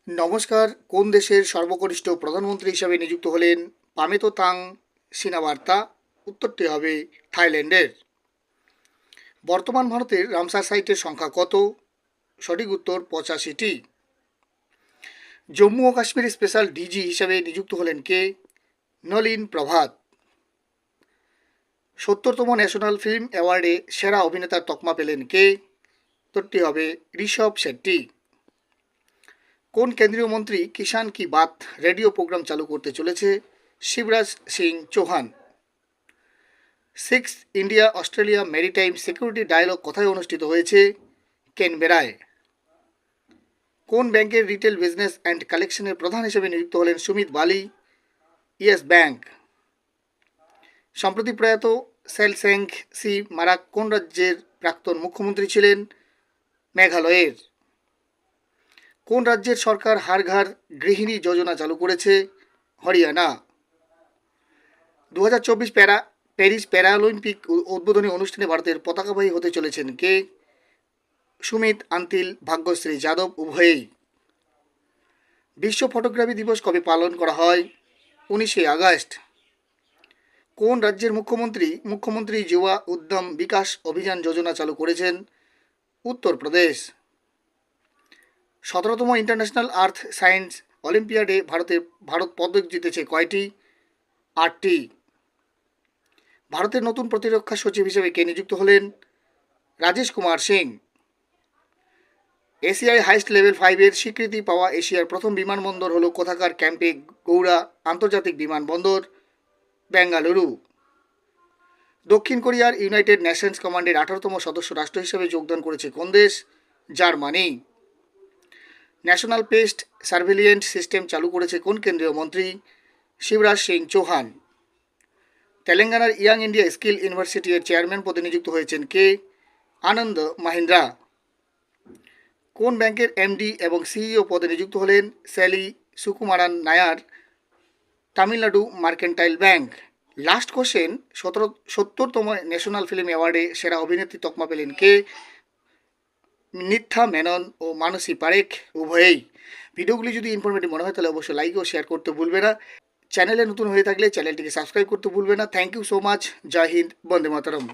নমস্কার। কোন দেশের সর্বকনিষ্ঠ প্রধানমন্ত্রী হিসাবে নিযুক্ত হলেন পামেতো সিনাওয়াত্রা? উত্তরটি হবে থাইল্যান্ডের। বর্তমান ভারতের রামসার সাইটের সংখ্যা কত? সঠিক উত্তর 85টি। জম্মু ও কাশ্মীর স্পেশাল ডিজি হিসাবে নিযুক্ত হলেন কে? নলিন প্রভাত। 70তম ন্যাশনাল ফিল্ম অ্যাওয়ার্ডে সেরা অভিনেতার তকমা পেলেন কে? উত্তরটি হবে ঋষভ শেট্টি। কোন কেন্দ্রীয় মন্ত্রী কিষাণ কি বাত রেডিও প্রোগ্রাম চালু করতে চলেছে? Shivraj Singh Chouhan. Six India Australia maritime security dialogue কোথায় অনুষ্ঠিত হয়েছে? ক্যানবেরায়। কোন ব্যাংকের রিটেল বিজনেস অ্যান্ড কালেকশনের প্রধান হিসেবে নিযুক্ত হলেন সুমিত বালি? Yes bank. সম্প্রতি প্রয়াত সেলসেং সি মারাক কোন রাজ্যের প্রাক্তন মুখ্যমন্ত্রী ছিলেন? মেঘালয়ের। কোন রাজ্যের সরকার হার ঘর গৃহিণী যোজনা চালু করেছে? হরিয়ানা। 2024 প্যারিস প্যারাঅলিম্পিক উদ্বোধনী অনুষ্ঠানে ভারতের পতাকাবাহী হতে চলেছেন কে? সুমিত আন্তিল, ভাগ্যশ্রী যাদব উভয়েই। বিশ্ব ফটোগ্রাফি দিবস কবে পালন করা হয়? 19শে আগস্ট। কোন রাজ্যের মুখ্যমন্ত্রী যুবা উদ্যম বিকাশ অভিযান যোজনা চালু করেছেন? উত্তরপ্রদেশ। 17তম ইন্টারন্যাশনাল আর্থ সায়েন্স অলিম্পিয়াডে ভারত পদক জিতেছে কয়টি? 8টি। ভারতের নতুন প্রতিরক্ষা সচিব হিসেবে কে নিযুক্ত হলেন? রাজেশ কুমার সিং। এশিয়ায় হাইস্ট লেভেল 5-এর স্বীকৃতি পাওয়া এশিয়ার প্রথম বিমানবন্দর হল কোথাকার ক্যাম্পে গৌড়া আন্তর্জাতিক বিমানবন্দর? বেঙ্গালুরু। দক্ষিণ কোরিয়ার ইউনাইটেড নেশনস কমান্ডের 18তম সদস্য রাষ্ট্র হিসেবে যোগদান করেছে কোন দেশ? জার্মানি। ন্যাশনাল পেস্ট সার্ভেলিয়েন্ট সিস্টেম চালু করেছে কোন কেন্দ্রীয় মন্ত্রী? শিবরাজ সিং চৌহান। তেলেঙ্গানার ইয়াং ইন্ডিয়া স্কিল ইউনিভার্সিটি এর চেয়ারম্যান পদে নিযুক্ত হয়েছেন কে? আনন্দ মাহিন্দ্রা। কোন ব্যাংকের এমডি এবং সিইও পদে নিযুক্ত হলেন Salee Sukumaran Nair? Tamil Nadu mercantile bank. Last question, 70তম ন্যাশনাল ফিল্ম অ্যাওয়ার্ডে সেরা অভিনেত্রী তকমা পেলেন কে? নিথা মেনন ও মানসী পারেখ উভয়েই। ভিডিওগুলি যদি ইনফরমেটিভ মনে হয় তাহলে অবশ্যই লাইক ও শেয়ার করতে ভুলবে না। চ্যানেলে নতুন হয়ে থাকলে চ্যানেলটিকে সাবস্ক্রাইব করতে ভুলবে না। Thank you so much. জয় হিন্দ, বন্দে মাতরম।